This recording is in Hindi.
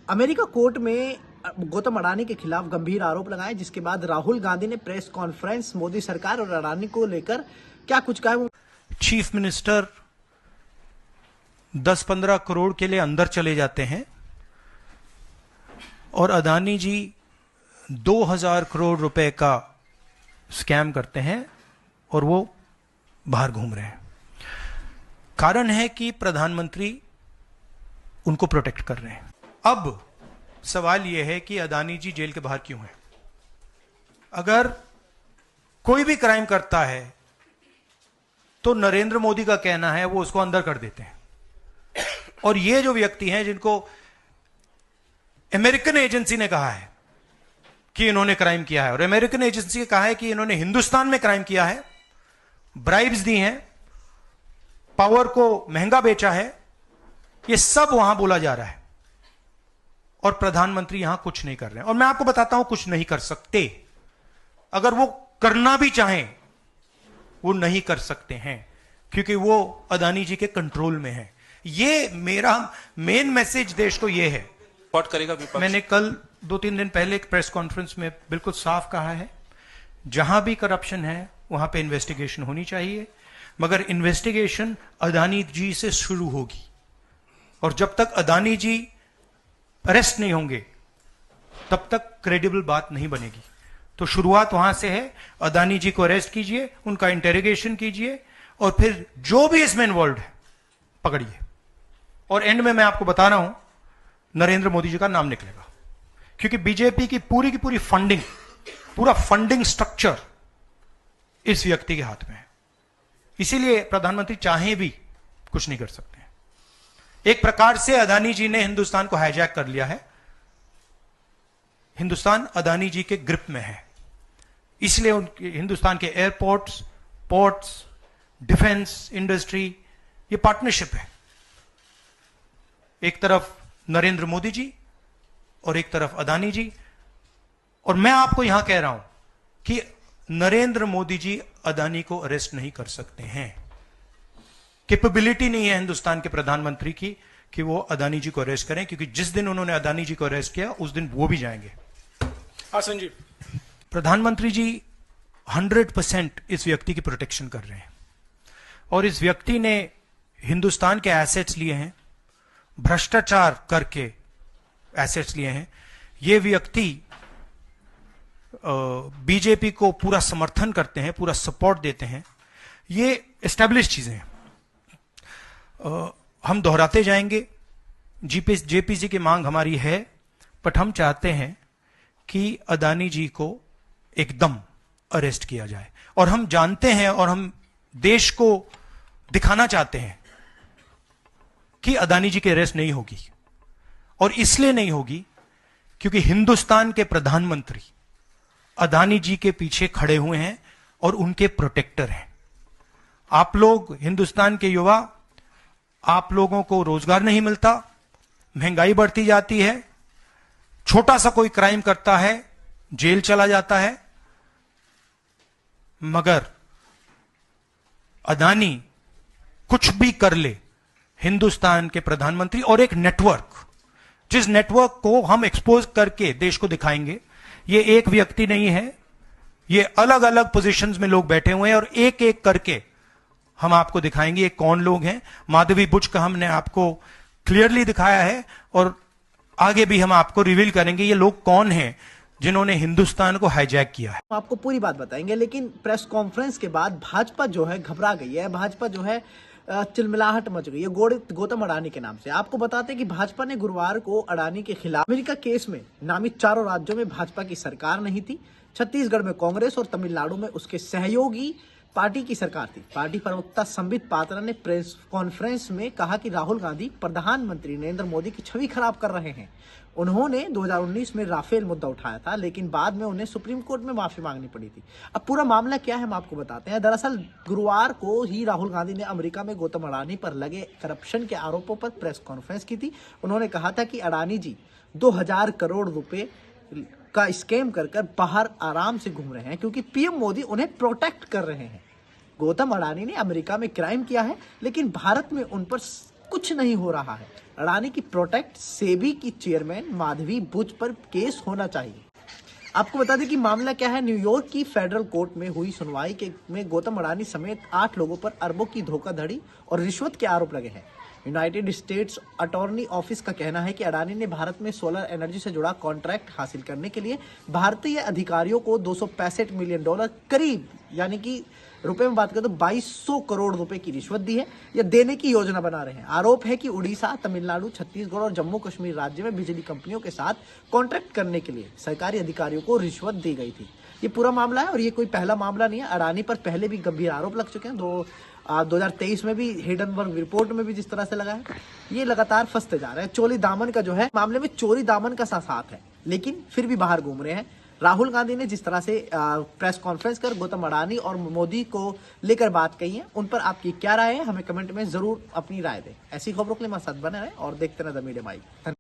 अमेरिका कोर्ट में गौतम अडानी के खिलाफ गंभीर आरोप लगाए, जिसके बाद राहुल गांधी ने प्रेस कॉन्फ्रेंस मोदी सरकार और अडानी को लेकर क्या कुछ कहा। चीफ मिनिस्टर 10-15 करोड़ के लिए अंदर चले जाते हैं और अडानी जी 2000 करोड़ रुपए का स्कैम करते हैं और वो बाहर घूम रहे हैं। कारण है कि प्रधानमंत्री उनको प्रोटेक्ट कर रहे हैं। अब सवाल यह है कि अडानी जी जेल के बाहर क्यों हैं? अगर कोई भी क्राइम करता है तो नरेंद्र मोदी का कहना है वो उसको अंदर कर देते हैं, और ये जो व्यक्ति हैं जिनको अमेरिकन एजेंसी ने कहा है कि इन्होंने क्राइम किया है, और अमेरिकन एजेंसी ने कहा है कि इन्होंने हिंदुस्तान में क्राइम किया है, ब्राइब्स दी हैं, पावर को महंगा बेचा है, ये सब वहां बोला जा रहा है और प्रधानमंत्री यहां कुछ नहीं कर रहे हैं। और मैं आपको बताता हूं कुछ नहीं कर सकते। अगर वो करना भी चाहें वो नहीं कर सकते हैं, क्योंकि वो अडानी जी के कंट्रोल में है। ये मेरा मेन मैसेज देश को ये है। करेगा विपक्ष। मैंने कल 2-3 दिन पहले एक प्रेस कॉन्फ्रेंस में बिल्कुल साफ कहा है, जहां भी करप्शन है वहां पे इन्वेस्टिगेशन होनी चाहिए, मगर इन्वेस्टिगेशन अडानी जी से शुरू होगी, और जब तक अडानी जी अरेस्ट नहीं होंगे तब तक क्रेडिबल बात नहीं बनेगी। तो शुरुआत वहां से है, अडानी जी को अरेस्ट कीजिए, उनका इंटेरोगेशन कीजिए, और फिर जो भी इसमें इन्वॉल्व है पकड़िए, और एंड में मैं आपको बता रहा हूं नरेंद्र मोदी जी का नाम निकलेगा, क्योंकि बीजेपी की पूरी फंडिंग, पूरा फंडिंग स्ट्रक्चर इस व्यक्ति के हाथ में है। इसीलिए प्रधानमंत्री चाहे भी कुछ नहीं कर सकते हैं। एक प्रकार से अडानी जी ने हिंदुस्तान को हाईजैक कर लिया है। हिंदुस्तान अडानी जी के ग्रिप में है, इसलिए उनके हिंदुस्तान के एयरपोर्ट्स, पोर्ट्स, डिफेंस इंडस्ट्री, ये पार्टनरशिप है। एक तरफ नरेंद्र मोदी जी और एक तरफ अडानी जी। और मैं आपको यहां कह रहा हूं कि नरेंद्र मोदी जी अडानी को अरेस्ट नहीं कर सकते हैं। कैपेबिलिटी नहीं है हिंदुस्तान के प्रधानमंत्री की कि वो अडानी जी को अरेस्ट करें, क्योंकि जिस दिन उन्होंने अडानी जी को अरेस्ट किया उस दिन वो भी जाएंगे। हाँ संजीव, प्रधानमंत्री जी 100% इस व्यक्ति की प्रोटेक्शन कर रहे हैं, और इस व्यक्ति ने हिंदुस्तान के एसेट्स लिए हैं, भ्रष्टाचार करके एसेट्स लिए हैं। ये व्यक्ति बीजेपी को पूरा समर्थन करते हैं, पूरा सपोर्ट देते हैं। ये एस्टैब्लिश चीजें हैं। हम दोहराते जाएंगे, जेपीसी की मांग हमारी है, बट हम चाहते हैं कि अडानी जी को एकदम अरेस्ट किया जाए। और हम जानते हैं और हम देश को दिखाना चाहते हैं कि अडानी जी की अरेस्ट नहीं होगी, और इसलिए नहीं होगी क्योंकि हिंदुस्तान के प्रधानमंत्री अडानी जी के पीछे खड़े हुए हैं और उनके प्रोटेक्टर हैं। आप लोग हिंदुस्तान के युवा, आप लोगों को रोजगार नहीं मिलता, महंगाई बढ़ती जाती है, छोटा सा कोई क्राइम करता है जेल चला जाता है, मगर अडानी कुछ भी कर ले, हिंदुस्तान के प्रधानमंत्री और एक नेटवर्क, जिस नेटवर्क को हम एक्सपोज करके देश को दिखाएंगे। ये एक व्यक्ति नहीं है, ये अलग अलग पोजीशंस में लोग बैठे हुए हैं, और एक एक करके हम आपको दिखाएंगे ये कौन लोग हैं। माधवी बुच का हमने आपको क्लियरली दिखाया है, और आगे भी हम आपको रिवील करेंगे ये लोग कौन हैं जिन्होंने हिंदुस्तान को हाईजैक किया है। आपको पूरी बात बताएंगे, लेकिन प्रेस कॉन्फ्रेंस के बाद भाजपा जो है घबरा गई है। भाजपा जो है चिलमिलाहट मच गई है गौतम अडानी के नाम से। आपको बताते हैं कि भाजपा ने गुरुवार को अडानी के खिलाफ अमेरिका केस में नामित 4 राज्यों में भाजपा की सरकार नहीं थी। छत्तीसगढ़ में कांग्रेस और तमिलनाडु में उसके सहयोगी पार्टी की सरकार थी। पार्टी प्रवक्ता संबित पात्रा ने प्रेस कॉन्फ्रेंस में कहा कि राहुल गांधी प्रधानमंत्री नरेंद्र मोदी की छवि खराब कर रहे हैं। उन्होंने 2019 में राफेल मुद्दा उठाया था, लेकिन बाद में उन्हें सुप्रीम कोर्ट में माफी मांगनी पड़ी थी। अब पूरा मामला क्या है हम आपको बताते हैं। दरअसल गुरुवार को ही राहुल गांधी ने अमेरिका में गौतम अडानी पर लगे करप्शन के आरोपों पर प्रेस कॉन्फ्रेंस की थी। उन्होंने कहा था कि अडानी जी 2000 करोड़ रुपए का स्कैम कर बाहर आराम से घूम रहे हैं, क्योंकि पीएम मोदी उन्हें प्रोटेक्ट कर रहे हैं। गौतम अडानी ने अमेरिका में क्राइम किया है, लेकिन भारत में उन पर कुछ नहीं हो रहा है। अडानी की प्रोटेक्ट सेबी की चेयरमैन माधवी बुच पर केस होना चाहिए। आपको बता दें कि मामला क्या है। न्यूयॉर्क की फेडरल कोर्ट में हुई सुनवाई में गौतम अडानी समेत 8 लोगों पर अरबों की धोखाधड़ी और रिश्वत के आरोप लगे हैं। यूनाइटेड स्टेट्स अटॉर्नी ऑफिस का कहना है कि अडानी ने भारत में सोलर एनर्जी से जुड़ा कॉन्ट्रैक्ट हासिल करने के लिए भारतीय अधिकारियों को $265 मिलियन करीब, यानी कि रुपए में बात करें तो 2200 करोड़ रुपए की रिश्वत दी है या देने की योजना बना रहे हैं। आरोप है कि उड़ीसा, तमिलनाडु, छत्तीसगढ़ और जम्मू कश्मीर राज्य में बिजली कंपनियों के साथ कॉन्ट्रैक्ट करने के लिए सरकारी अधिकारियों को रिश्वत दी गई थी। ये पूरा मामला है और ये कोई पहला मामला नहीं है। अडानी पर पहले भी गंभीर आरोप लग चुके हैं। 2023 में भी हिडनबर्ग रिपोर्ट में भी जिस तरह से लगा है, ये लगातार फंसते जा रहे हैं। चोरी दामन का जो है मामले में चोरी दामन का साथ है, लेकिन फिर भी बाहर घूम रहे हैं। राहुल गांधी ने जिस तरह से प्रेस कॉन्फ्रेंस कर गौतम अडानी और मोदी को लेकर बात कही है, उन पर आपकी क्या राय है, हमें कमेंट में जरूर अपनी राय दें। ऐसी खबरों के लिए हमारे साथ बने रहें और देखते रहें द मीडिया भाई।